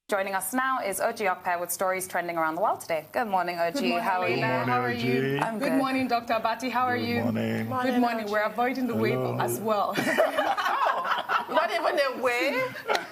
Joining us now is Ojy Okpe with stories trending around the world today. Good morning, Ojy. Good morning, How are you? How are you? I'm good. Good morning, Dr. Abati. How are you? Morning. Good morning. We're avoiding the wave as well. Not even a wave.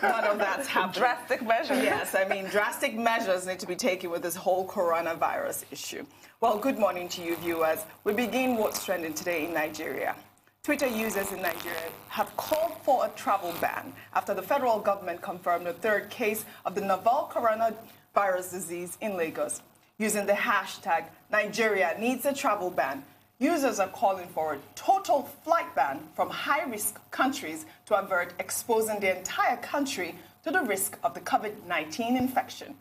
None of that's happening. Drastic measures. Yes, I mean, drastic measures need to be taken with this whole coronavirus issue. Well, good morning to you, viewers. We begin what's trending today in Nigeria. Twitter users in Nigeria have called for a travel ban after the federal government confirmed a third case of the novel coronavirus disease in Lagos. Using the hashtag Nigeria needs a travel ban, users are calling for a total flight ban from high-risk countries to avert exposing the entire country to the risk of the COVID-19 infection.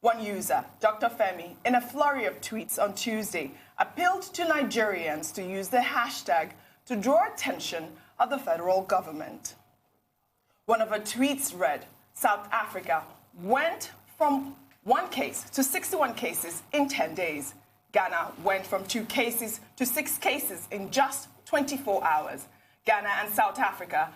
One user, Dr. Femi, in a flurry of tweets on Tuesday, appealed to Nigerians to use the hashtag to draw attention of the federal government. One of her tweets read, South Africa went from 1 case to 61 cases in 10 days. Ghana went from 2 cases to 6 cases in just 24 hours. Ghana and South Africa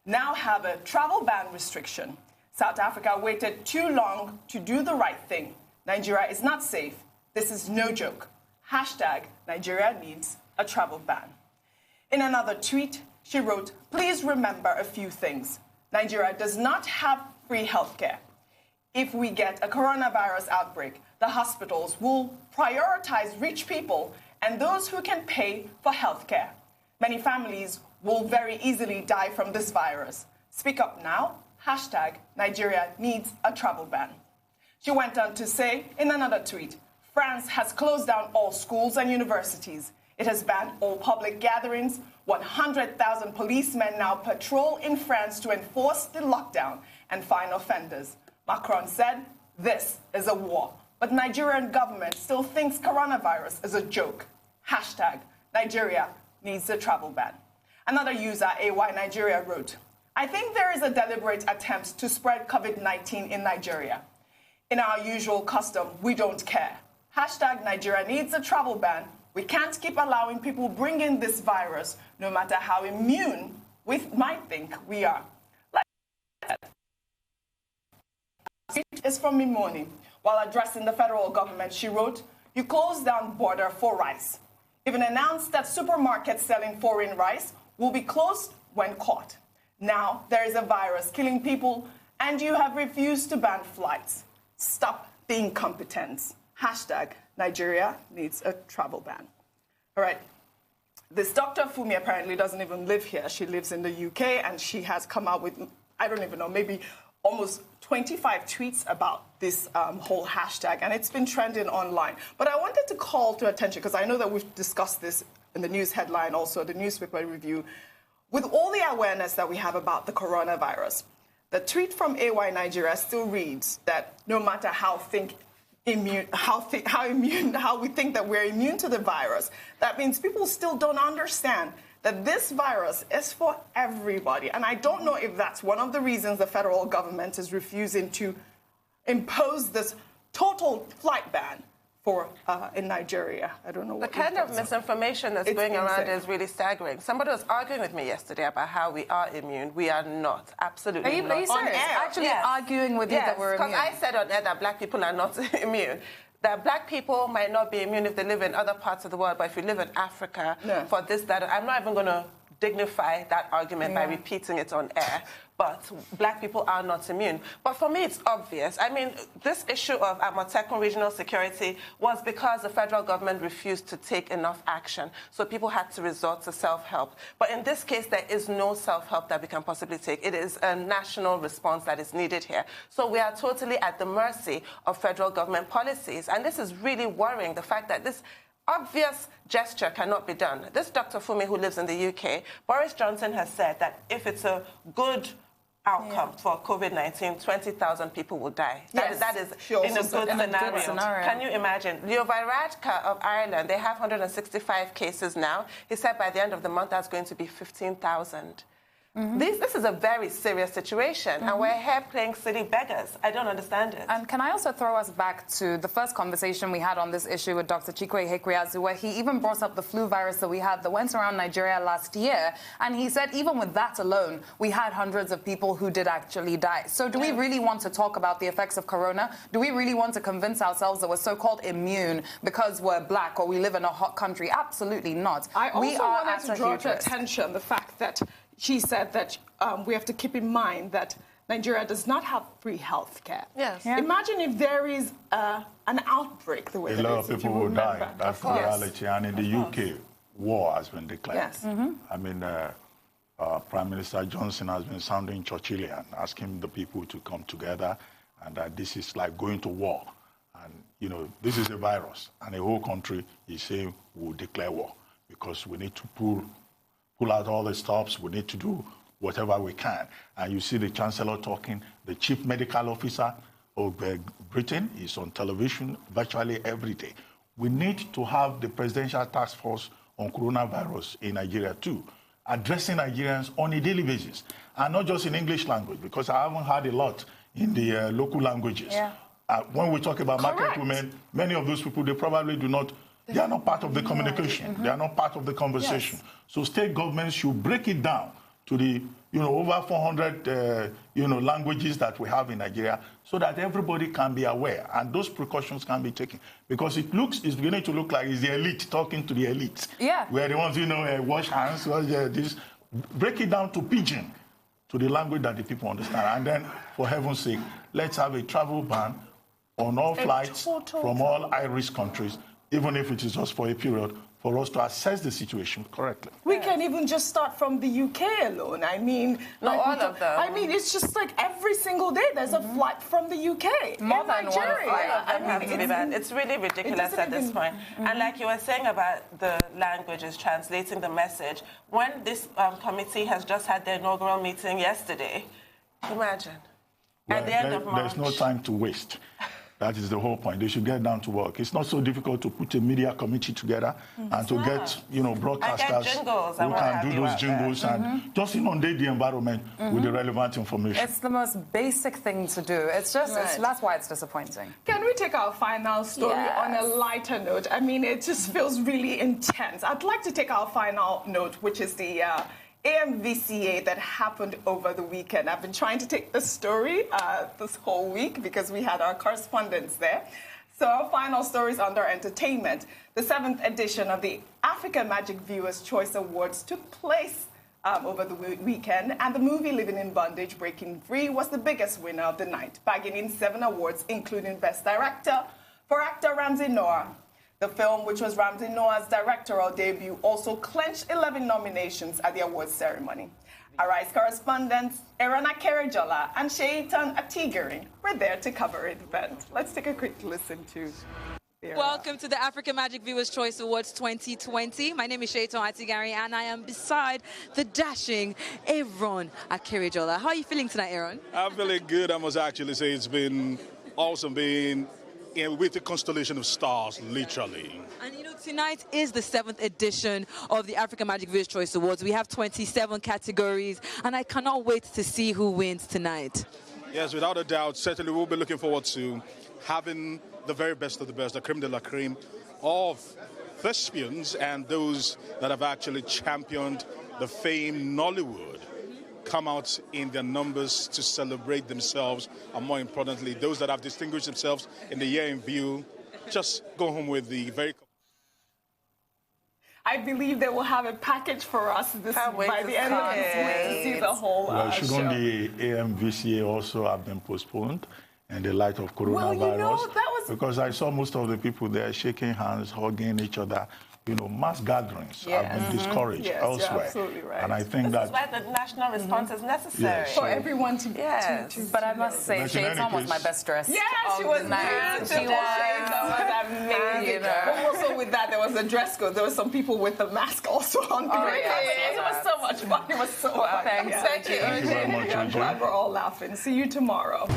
now have a travel ban restriction. South Africa waited too long to do the right thing. Nigeria is not safe. This is no joke. Hashtag Nigeria needs a travel ban. In another tweet, she wrote, please remember a few things. Nigeria does not have free healthcare. If we get a coronavirus outbreak, the hospitals will prioritize rich people and those who can pay for healthcare. Many families will very easily die from this virus. Speak up now. Hashtag Nigeria needs a travel ban. She went on to say in another tweet, France has closed down all schools and universities. It has banned all public gatherings. 100,000 policemen now patrol in France to enforce the lockdown and fine offenders. Macron said, this is a war. But Nigerian government still thinks coronavirus is a joke. Hashtag Nigeria needs a travel ban. Another user, AY Nigeria, wrote, I think there is a deliberate attempt to spread COVID-19 in Nigeria. In our usual custom, we don't care. Hashtag Nigeria needs a travel ban. We can't keep allowing people bring in this virus, no matter how immune we might think we are. Is from Mimoni. While addressing the federal government, she wrote, you closed down border for rice. Even announced that supermarkets selling foreign rice will be closed when caught. Now there is a virus killing people, and you have refused to ban flights. Stop the incompetence. Hashtag Nigeria needs a travel ban. All right. This Dr. Fumi apparently doesn't even live here. She lives in the UK, and she has come out with, I don't even know, maybe almost 25 tweets about this whole hashtag, and it's been trending online. But I wanted to call to attention, because I know that we've discussed this in the news headline, also the newspaper review, with all the awareness that we have about the coronavirus. The tweet from AY Nigeria still reads that no matter how we think that we're immune to the virus, that means people still don't understand that this virus is for everybody. And I don't know if that's one of the reasons the federal government is refusing to impose this total flight ban for in Nigeria. I don't know what the kind of misinformation that's going around is really staggering. Somebody was arguing with me yesterday about how we are immune. We are not. Absolutely not. Are you serious? Actually arguing with you that we're immune? Because I said on air that black people are not immune. That black people might not be immune if they live in other parts of the world, but if you live in Africa, for this, that, I'm not even going to dignify that argument by repeating it on air. But black people are not immune. But for me, it's obvious. I mean, this issue of Amotekun regional security was because the federal government refused to take enough action. So people had to resort to self-help. But in this case, there is no self-help that we can possibly take. It is a national response that is needed here. So we are totally at the mercy of federal government policies. And this is really worrying, the fact that this obvious gesture cannot be done. This Dr. Fumi, who lives in the UK, Boris Johnson has said that if it's a good outcome for COVID-19, 20,000 people will die. Yes. That is in a good scenario. Can you imagine? Leo Varadkar of Ireland, they have 165 cases now. He said by the end of the month, that's going to be 15,000. This is a very serious situation, and we're here playing silly beggars. I don't understand it. And can I also throw us back to the first conversation we had on this issue with Dr. Chikwe Ihekweazu, where he even brought up the flu virus that we had that went around Nigeria last year, and he said even with that alone, we had hundreds of people who did actually die. So do we really want to talk about the effects of corona? Do we really want to convince ourselves that we're so-called immune because we're black or we live in a hot country? Absolutely not. I also we are wanted at to a draw huge to risk. attention the fact that she said that we have to keep in mind that Nigeria does not have free health care. Yes. Yeah. Imagine if there is an outbreak the way A that lot is, of if you people will remember. die. That's the Yes. reality. And in the UK, war has been declared. Yes. I mean, Prime Minister Johnson has been sounding Churchillian, asking the people to come together, and that this is like going to war. And, you know, this is a virus, and the whole country is saying we'll declare war because we need to pull out all the stops. We need to do whatever we can. And you see the Chancellor talking, the Chief Medical Officer of Britain is on television virtually every day. We need to have the Presidential Task Force on coronavirus in Nigeria too, addressing Nigerians on a daily basis, and not just in English language, because I haven't heard a lot in the local languages. Yeah. When we talk about market Correct. women, many of those people, they probably do not, they are not part of the communication. They are not part of the conversation. Yes. So state governments should break it down to the, over 400, languages that we have in Nigeria, so that everybody can be aware and those precautions can be taken. Because it's beginning to look like it's the elite talking to the elites. Yeah. We're the ones, wash hands, this. Break it down to pidgin, to the language that the people understand. And then, for heaven's sake, let's have a travel ban on all flights from all high-risk countries, even if it is just for a period, for us to assess the situation correctly. We can even just start from the UK alone. I mean, Not all of them. I mean, it's just like every single day there's a flight from the UK. More in than one Nigeria. flight. I have to be bad. It's really ridiculous doesn't at this even- point. And like you were saying about the languages, translating the message, when this committee has just had their inaugural meeting yesterday, imagine. At the end of March. There's no time to waste. That is the whole point. They should get down to work. It's not so difficult to put a media committee together and to get, broadcasters jingles who and what can have do you those out there. jingles and just inundate the environment with the relevant information. It's the most basic thing to do. It's just, Right. that's why it's disappointing. Can we take our final story on a Yes. lighter note? I mean, it just feels really intense. I'd like to take our final note, which is the AMVCA that happened over the weekend. I've been trying to take the story this whole week because we had our correspondents there. So our final story is under entertainment. The 7th edition of the Africa Magic Viewers' Choice Awards took place over the weekend, and the movie Living in Bondage, Breaking Free was the biggest winner of the night, bagging in 7 awards, including Best Director for actor Ramsey Noah. The film, which was Ramsey Noah's directorial debut, also clinched 11 nominations at the awards ceremony. Arise correspondents Erana Kerejola and Shaitan Atigiri were there to cover the event. Let's take a quick listen to Erana. Welcome to the Africa Magic Viewers' Choice Awards 2020. My name is Shaitan Atigari, and I am beside the dashing Aaron Akirijola. How are you feeling tonight, Aaron? I'm feeling good. I must actually say it's been awesome being with the constellation of stars, literally. And tonight is the 7th edition of the Africa Magic Viewers' Choice Awards. We have 27 categories, and I cannot wait to see who wins tonight. Yes, without a doubt. Certainly we'll be looking forward to having the very best of the best, the creme de la creme of thespians and those that have actually championed the famed Nollywood come out in their numbers to celebrate themselves, and more importantly, those that have distinguished themselves in the year in view, just go home with the very... I believe they will have a package for us by the end of this week to see the whole Well, shouldn't show. the AMVCA also have been postponed in the light of coronavirus? Well, that was... Because I saw most of the people there shaking hands, hugging each other. Mass gatherings have been discouraged Yes, elsewhere. you're absolutely right. And I think This is that... why the national response is necessary. Yes. For everyone to... Yes. But I must say, But in any Shaitan was case- my best dressed. Yeah, she of was the night. beautiful. She was. Shaitan was amazing. But also with that, there was a dress code. There were some people with the mask also on. Oh, yes, It was so much fun. It was so fun. Thanks, Yeah. thank you. Thank you very much, I'm Ojy. glad we're all laughing. See you tomorrow.